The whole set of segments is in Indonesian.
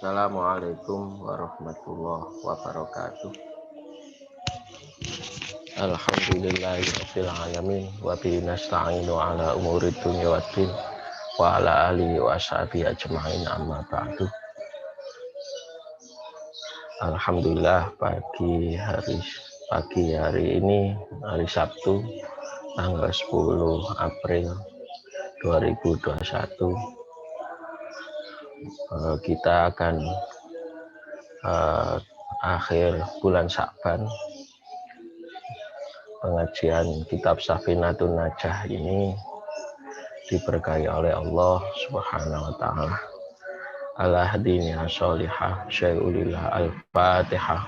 Assalamualaikum warahmatullahi wabarakatuh. Alhamdulillahirabbil alamin wa bihi nasta'inu ala umuri dunya waddin wa ala alihi wa sahbihi ajma'in amma ba'du. Alhamdulillah pagi hari ini hari Sabtu tanggal 10 April 2021 kita akan akhir bulan Sya'ban. Pengajian kitab Safinatun Najah ini diberkahi oleh Allah Subhanahu wa taala. Ala hadiniya sholihah syai'ulillah al-fatihah.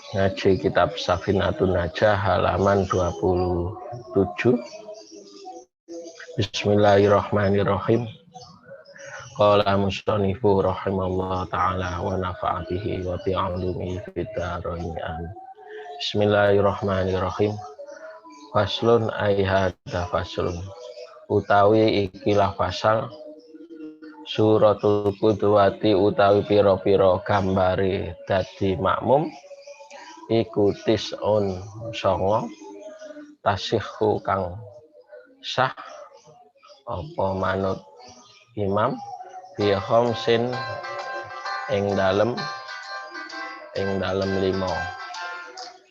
Ngaji kitab Safinatun Najah halaman 27. Bismillahirrahmanirrahim. Qala musanifu rahimallahu ta'ala wa nafa'a bihi wa bi'ulumihi fid dharain. Bismillahirrahmanirrahim. Faslun ay hadza faslun. Utawi ikilah fasal suratul qudwati utawi pira-pira gambare dadi makmum iku tis'un songo tasihhu kang sah apa manut imam bi khamsin ing dalem 5.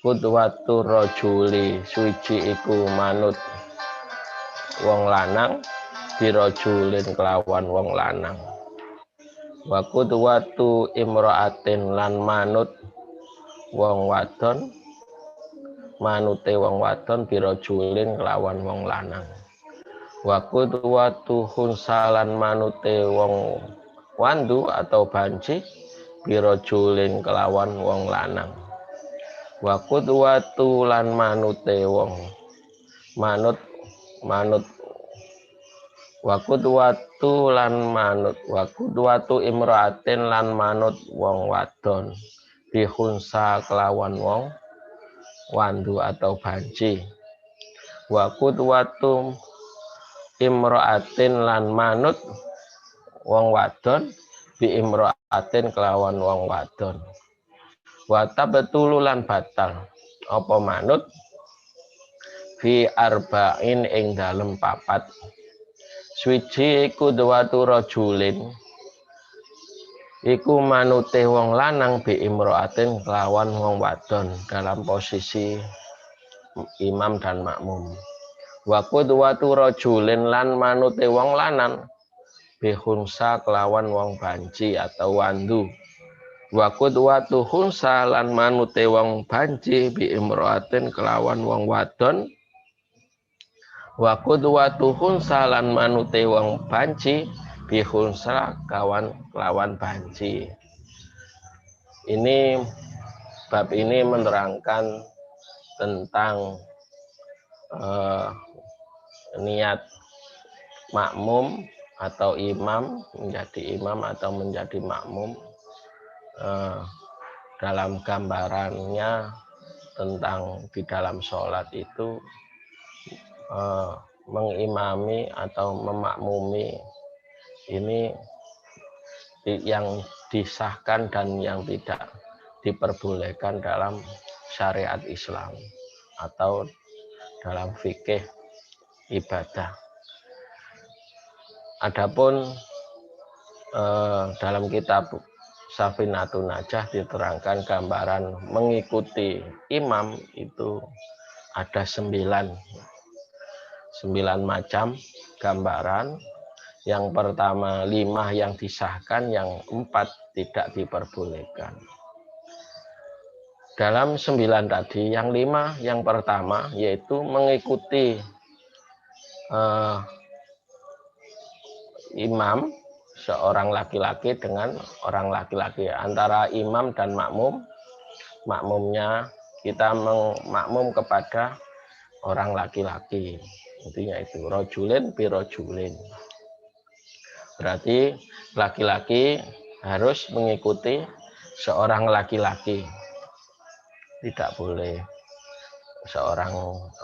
Qudwatu rajuli suci iku manut wong lanang birajulin kelawan wong lanang. Wa qudwatu imra'atin lan manut wong wadon manute wong wadon birajulin kelawan wong lanang. Wa qudwatu khunsalan manute wong wandu atau banci birajulin kelawan wong lanang. Wa qudwatu lan manute wong manut wa qudwatu imra'atin lan manut wong wadon bihunsa kelawan wong wandu atau banci. Wa qudwatu imra'atin lan manut wong wadon bi imra'atin kelawan wong wadon. Wa tabtulu lan batal apa manut fi arba'in ing dalem 4. Swiji qudwatu rajulin iku manute wong lanang bi imra'atin kelawan wong wadon dalam posisi imam dan makmum. Wa qudwatu rajulin lan manute wong lanang bi khunsa kelawan wong banci atau wandu. Wa qudwatu khunsa lan manute wong banci bi imra'atin kelawan wong wadon. Wa qudwatu khunsa lan manute wong banci bi khunsa kelawan banci. Ini bab ini menerangkan tentang niat makmum atau imam menjadi imam atau menjadi makmum dalam gambarannya tentang di dalam sholat itu mengimami atau memakmumi ini yang disahkan dan yang tidak diperbolehkan dalam syariat Islam atau dalam fikih ibadah. Adapun dalam kitab Safinatun Najah diterangkan gambaran mengikuti imam itu ada 9 macam gambaran. Yang pertama 5 yang disahkan, yang 4 tidak diperbolehkan. Dalam 9 tadi, yang 5 yang pertama yaitu mengikuti imam seorang laki-laki dengan orang laki-laki, antara imam dan makmum. Makmumnya kita makmum kepada orang laki-laki. Intinya itu rojulin bi rojulin. Berarti laki-laki harus mengikuti seorang laki-laki. Tidak boleh seorang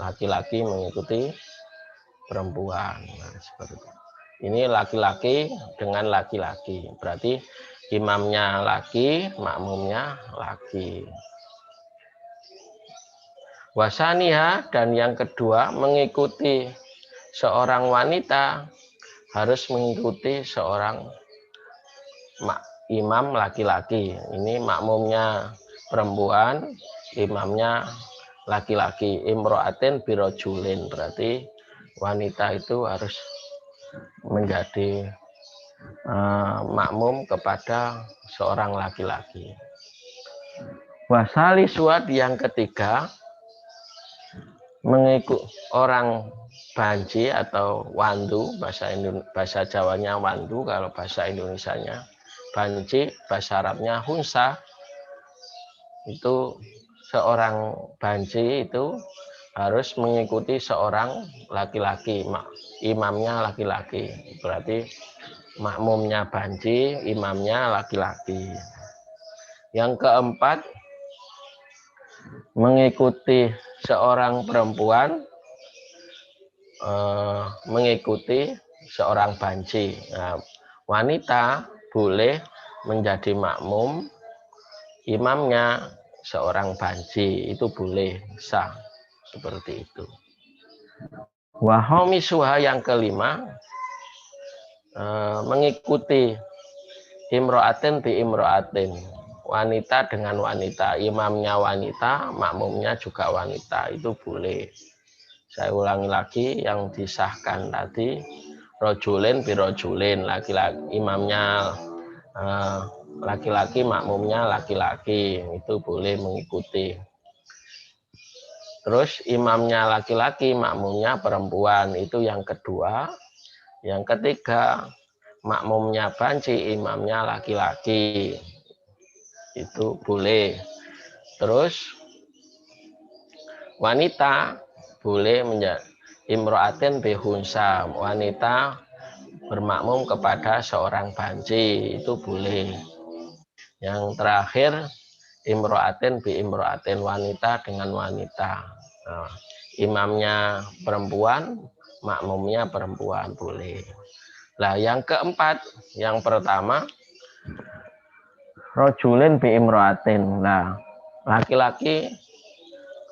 laki-laki mengikuti perempuan. Nah, seperti itu. Ini laki-laki dengan laki-laki. Berarti imamnya laki, makmumnya laki. Wasaniha, dan yang kedua mengikuti seorang wanita harus mengikuti seorang imam laki-laki. Ini makmumnya perempuan, imamnya laki-laki. Imro'atin birojulin, berarti wanita itu harus menjadi makmum kepada seorang laki-laki. Wasali suat, yang ketiga mengikut orang banci atau wandu, bahasa Jawanya wandu, kalau bahasa Indonesianya banci, bahasa Arabnya hunsa. Itu seorang banci itu harus mengikuti seorang laki-laki, imamnya laki-laki. Berarti makmumnya banci, imamnya laki-laki. Yang keempat, mengikuti seorang perempuan mengikuti seorang banci. Nah, wanita boleh menjadi makmum, imamnya seorang banci, itu boleh, sah, seperti itu. Wahomi suha, yang kelima mengikuti imro'atin bi imro'atin, wanita dengan wanita, imamnya wanita, makmumnya juga wanita, itu boleh. Saya ulangi lagi yang disahkan tadi, rojulin bi rojulin, laki-laki imamnya laki-laki, makmumnya laki-laki, itu boleh mengikuti. Terus imamnya laki-laki, makmumnya perempuan, itu yang kedua. Yang ketiga, makmumnya banci, imamnya laki-laki, itu boleh. Terus wanita boleh menjadi imro'atin bihunsa, wanita bermakmum kepada seorang banci, itu boleh. Yang terakhir, imro'atin bi imro'atin, wanita dengan wanita. Nah, imamnya perempuan, makmumnya perempuan, boleh. Nah, yang keempat, yang pertama rojulin bi imro'atin. Nah, laki-laki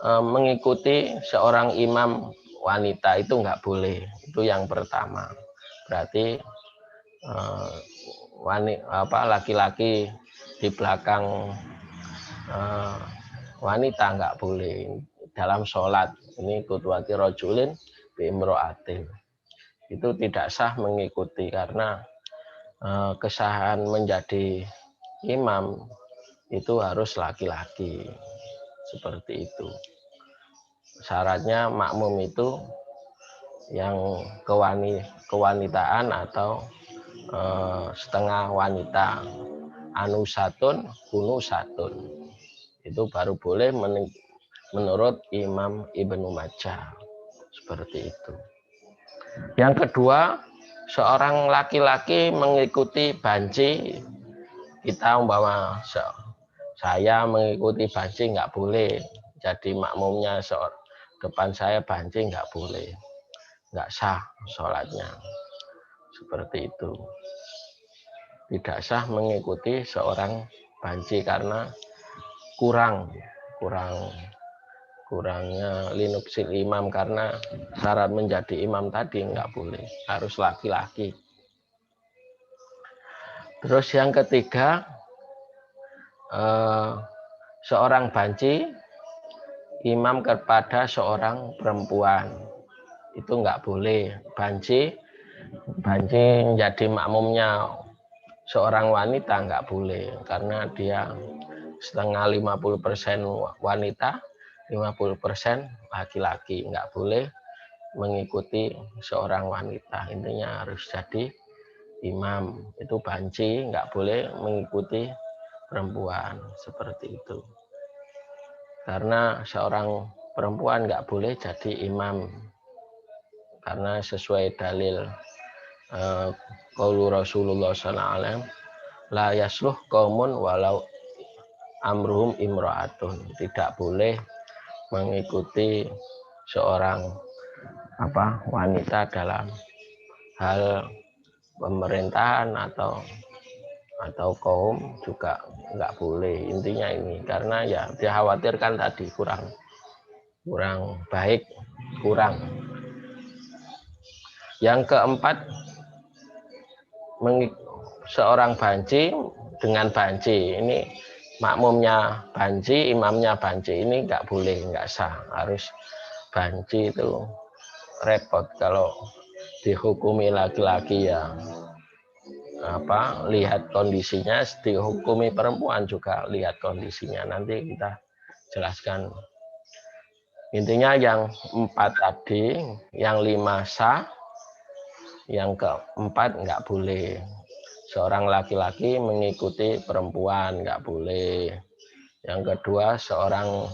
mengikuti seorang imam wanita, itu enggak boleh. Itu yang pertama. Berarti laki-laki di belakang wanita enggak boleh dalam sholat. Ini kudwati rojulin bi imro'atin. Itu tidak sah mengikuti, karena kesahan menjadi imam itu harus laki-laki, seperti itu. Syaratnya makmum itu yang kewanitaan atau setengah wanita, anusatun kunusatun, itu baru boleh menurut Imam Ibnu Majah, seperti itu. Yang kedua, seorang laki-laki mengikuti banci. Kita umpama saya mengikuti banci, nggak boleh jadi makmumnya depan saya banci, nggak boleh, nggak sah sholatnya, seperti itu. Tidak sah mengikuti seorang banci karena kurangnya linupsil imam, karena syarat menjadi imam tadi nggak boleh, harus laki-laki. Terus yang ketiga, seorang banci imam kepada seorang perempuan, itu nggak boleh. Banci jadi makmumnya seorang wanita nggak boleh, karena dia setengah 50% wanita, 50% laki-laki, nggak boleh mengikuti seorang wanita. Intinya harus jadi imam, itu banci, nggak boleh mengikuti perempuan, seperti itu. Karena seorang perempuan nggak boleh jadi imam, karena sesuai dalil qaulu Rasulullah sallallahu alaihi wasallam la yasluh qaumun walau amruhum imra'atun. Tidak boleh mengikuti seorang wanita dalam hal pemerintahan atau kaum juga nggak boleh. Intinya ini karena ya dikhawatirkan tadi kurang baik, kurang. Yang keempat, seorang banci dengan banci. Ini makmumnya banci, imamnya banci, ini nggak boleh, nggak sah. Harus banci itu repot kalau dihukumi laki-laki ya lihat kondisinya, dihukumi perempuan juga lihat kondisinya. Nanti kita jelaskan. Intinya yang 4 tadi, yang 5 sah, yang keempat nggak boleh. Seorang laki-laki mengikuti perempuan nggak boleh. Yang kedua, seorang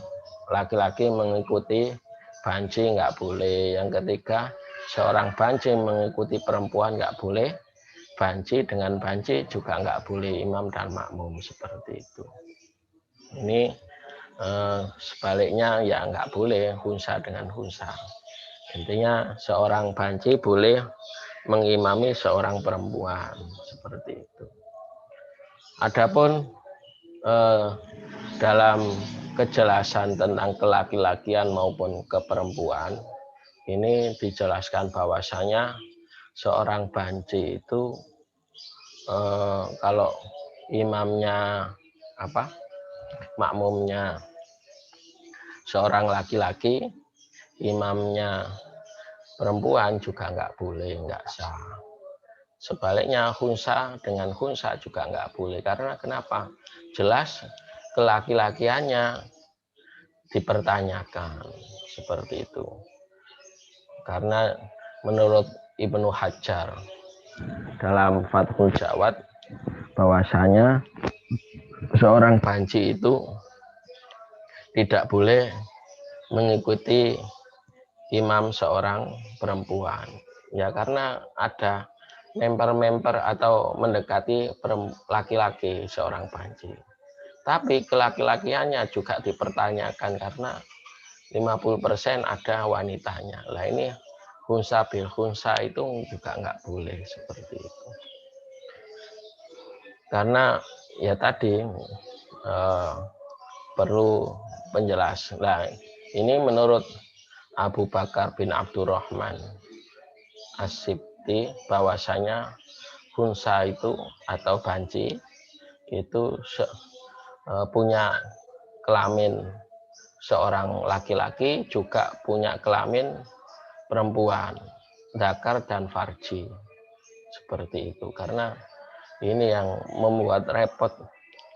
laki-laki mengikuti banci nggak boleh. Yang ketiga, seorang banci mengikuti perempuan nggak boleh. Banci dengan banci juga nggak boleh, imam dan makmum seperti itu. Ini sebaliknya ya nggak boleh hunsa dengan hunsa. Intinya seorang banci boleh mengimami seorang perempuan seperti itu. Adapun dalam kejelasan tentang kelaki-lakian maupun keperempuan, ini dijelaskan bahwasanya seorang banci itu kalau imamnya makmumnya seorang laki-laki, imamnya perempuan juga nggak boleh, nggak sah. Sebaliknya hunsa dengan hunsa juga nggak boleh. Karena kenapa? Jelas kelaki-lakiannya dipertanyakan seperti itu. Karena menurut Ibnu Hajar dalam Fathul Jawad bahwasanya seorang banci itu tidak boleh mengikuti imam seorang perempuan. Ya karena ada memper-memper atau mendekati laki-laki seorang banci. Tapi kelaki-lakiannya juga dipertanyakan karena 50% ada wanitanya. Lah ini hunsa bil hunsa itu juga nggak boleh seperti itu. Karena ya tadi perlu penjelasan. Nah, ini menurut Abu Bakar bin Abdurrahman As-Sibti bahwasanya hunsa itu atau banci itu punya kelamin seorang laki-laki, juga punya kelamin perempuan, dzakar dan farji. Seperti itu. Karena ini yang membuat repot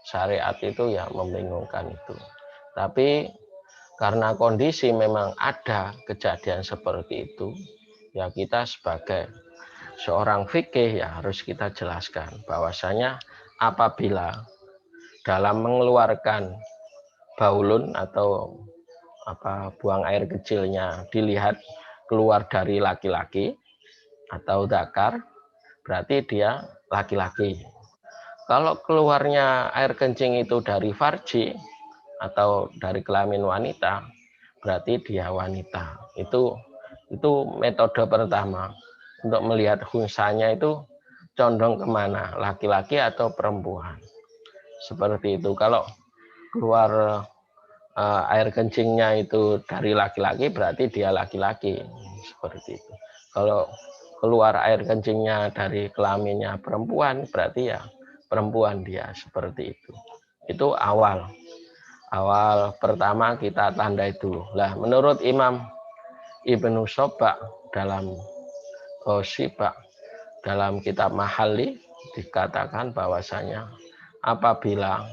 syariat itu ya membingungkan itu. Tapi karena kondisi memang ada kejadian seperti itu, ya kita sebagai seorang fikih ya harus kita jelaskan bahwasanya apabila dalam mengeluarkan baulun atau buang air kecilnya dilihat keluar dari laki-laki atau dzakar, berarti dia laki-laki. Kalau keluarnya air kencing itu dari farji atau dari kelamin wanita, berarti dia wanita. Itu metode pertama untuk melihat hunsanya itu condong kemana, laki-laki atau perempuan. Seperti itu. Kalau keluar air kencingnya itu dari laki-laki, berarti dia laki-laki. Seperti itu. Kalau keluar air kencingnya dari kelaminnya perempuan, berarti ya perempuan dia. Seperti itu. Itu awal pertama kita tandai dulu. Lah menurut Imam Ibnu Sobak dalam Sibak dalam kitab Mahalli dikatakan bahwasanya apabila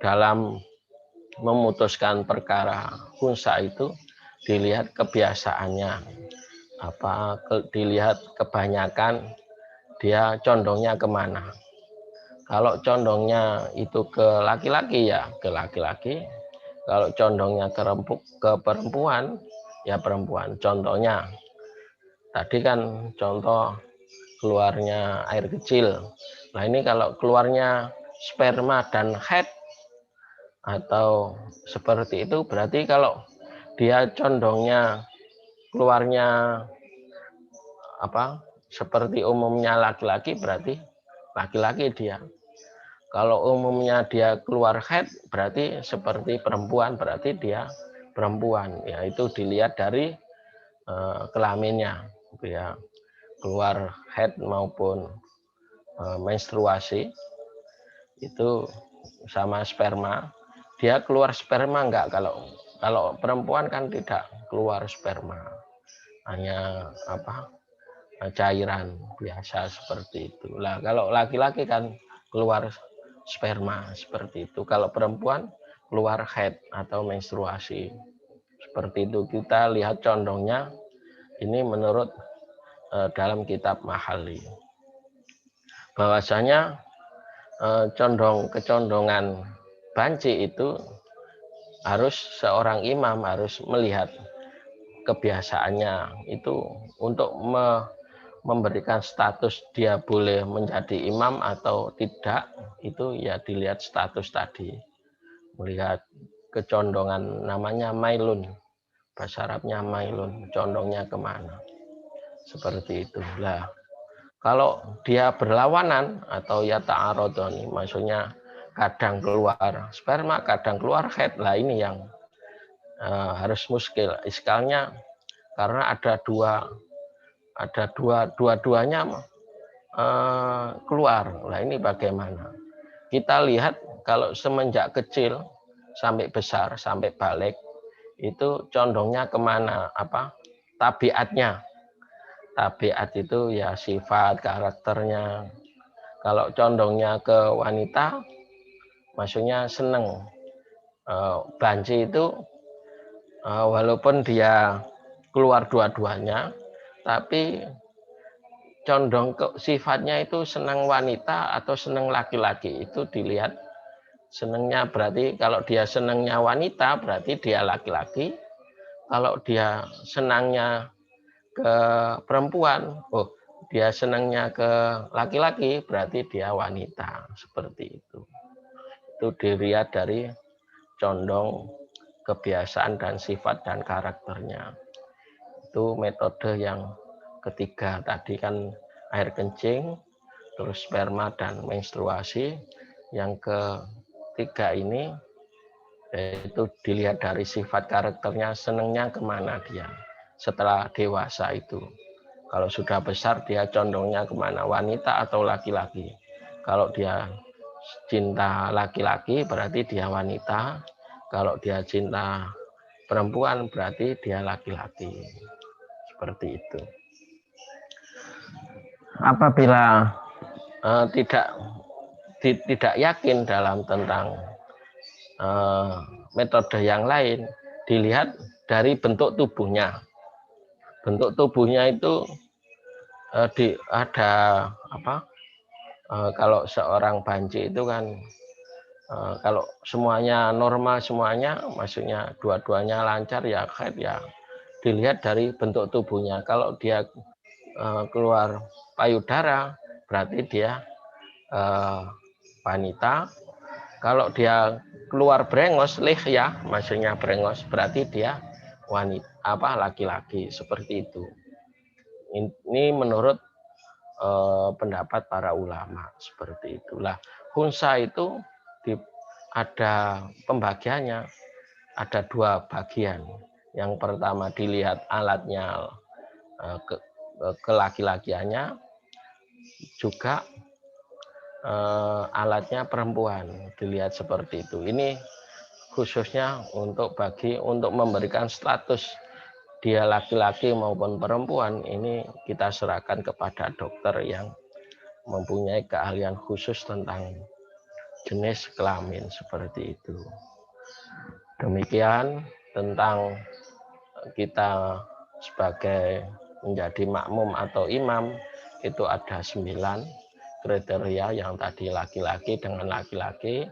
dalam memutuskan perkara hunsa itu dilihat kebiasaannya, dilihat kebanyakan dia condongnya kemana. Kalau condongnya itu ke laki-laki ya ke laki-laki. Kalau condongnya ke perempuan ya perempuan. Contohnya tadi kan contoh keluarnya air kecil. Nah ini kalau keluarnya sperma dan haid atau seperti itu, berarti kalau dia condongnya keluarnya apa seperti umumnya laki-laki, berarti laki-laki dia. Kalau umumnya dia keluar haid berarti seperti perempuan, berarti dia perempuan. Ya itu dilihat dari kelaminnya, ya keluar haid maupun menstruasi itu sama sperma. Dia keluar sperma enggak? Kalau perempuan kan tidak keluar sperma, hanya cairan biasa seperti itu. Lah kalau laki-laki kan keluar sperma seperti itu. Kalau perempuan keluar haid atau menstruasi seperti itu. Kita lihat condongnya ini menurut dalam kitab Mahalli bahwasanya kecondongan banci itu harus seorang imam harus melihat kebiasaannya itu untuk memberikan status dia boleh menjadi imam atau tidak, itu ya dilihat status tadi, melihat kecondongan, namanya mailun, bahasa Arabnya mailun, condongnya kemana seperti itu. Lah kalau dia berlawanan atau ya ta'arodoni, maksudnya kadang keluar sperma kadang keluar haid, lah ini yang harus muskil iskalnya, karena dua-duanya keluar. Nah ini bagaimana? Kita lihat kalau semenjak kecil sampai besar sampai balik itu condongnya kemana? Tabiatnya? Tabiat itu ya sifat karakternya. Kalau condongnya ke wanita, maksudnya seneng. Banci itu walaupun dia keluar dua-duanya, tapi condong ke sifatnya itu senang wanita atau senang laki-laki, itu dilihat senangnya. Berarti kalau dia senangnya wanita berarti dia laki-laki, kalau dia senangnya ke perempuan, dia senangnya ke laki-laki berarti dia wanita, seperti itu dilihat dari condong kebiasaan dan sifat dan karakternya. Itu metode yang ketiga tadi kan air kencing, terus sperma dan menstruasi. Yang ketiga ini yaitu dilihat dari sifat karakternya, senangnya kemana dia setelah dewasa itu. Kalau sudah besar dia condongnya kemana, wanita atau laki-laki. Kalau dia cinta laki-laki berarti dia wanita, kalau dia cinta perempuan berarti dia laki-laki. Seperti itu. Apabila tidak yakin dalam tentang metode yang lain, dilihat dari bentuk tubuhnya. Bentuk tubuhnya itu ada kalau seorang banci itu kan kalau semuanya normal, semuanya maksudnya dua-duanya lancar ya haid ya, dilihat dari bentuk tubuhnya. Kalau dia keluar payudara berarti dia wanita. Kalau dia keluar brengos, lihya maksudnya brengos, berarti dia wanita laki-laki, seperti itu. Ini menurut pendapat para ulama, seperti itulah. Khunsa itu ada pembagiannya, ada dua bagian. Yang pertama dilihat alatnya ke laki-lakiannya, juga alatnya perempuan dilihat seperti itu. Ini khususnya untuk memberikan status dia laki-laki maupun perempuan, ini kita serahkan kepada dokter yang mempunyai keahlian khusus tentang jenis kelamin, seperti itu. Demikian tentang kita sebagai menjadi makmum atau imam, itu ada 9 kriteria. Yang tadi laki-laki dengan laki-laki,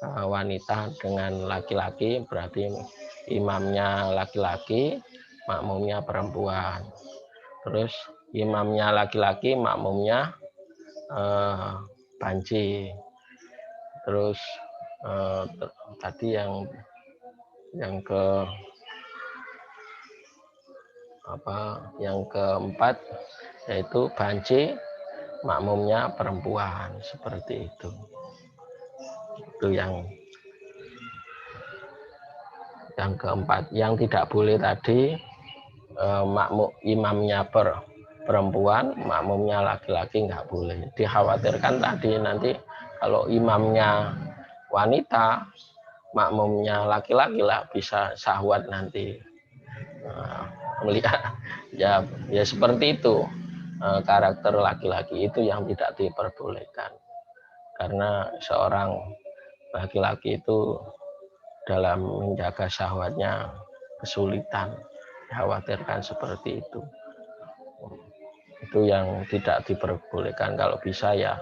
wanita dengan laki-laki, berarti imamnya laki-laki, makmumnya perempuan. Terus imamnya laki-laki, makmumnya banci. Terus tadi yang ke yang keempat yaitu banci, makmumnya perempuan, seperti itu. Itu yang keempat. Yang tidak boleh tadi makmum imamnya perempuan, makmumnya laki-laki nggak boleh. Dikhawatirkan tadi nanti kalau imamnya wanita, makmumnya laki-laki lah bisa syahwat nanti. Melihat ya seperti itu. Karakter laki-laki itu yang tidak diperbolehkan, karena seorang laki-laki itu dalam menjaga syahwatnya kesulitan, dikhawatirkan seperti itu. Itu yang tidak diperbolehkan. Kalau bisa ya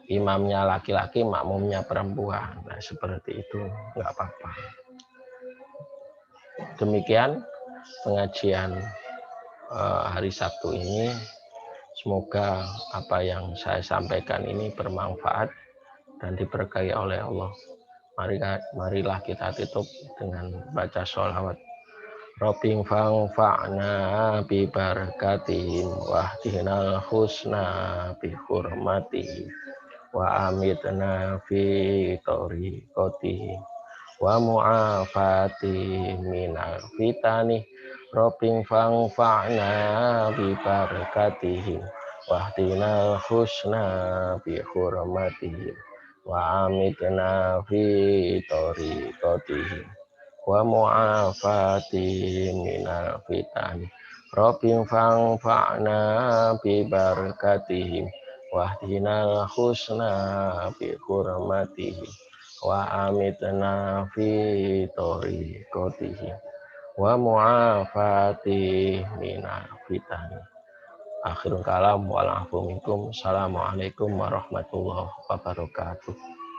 imamnya laki-laki, makmumnya perempuan. Nah, seperti itu nggak apa-apa. Demikian pengajian hari Sabtu ini. Semoga apa yang saya sampaikan ini bermanfaat dan diberkahi oleh Allah. Marilah kita tutup dengan baca sholawat. Rabbing fa'na bi barakatihim wahdinal husna bi hurmati wa amitna fi tariqatihim wa mu'afati minal fitani. Rabbing fa'na bi barakatihim wahdinal husna bi hurmatihim wa amitna fi tariqatihim wa mu'afati minal fitani. Rabbing fa'na bi barakatihim wahdinal husna bi hurmatihim wa amitna fi tariqatihim wa mu'afati minal fitani. Akhirul kalam wal afu minkum. Assalamualaikum warahmatullahi wabarakatuh.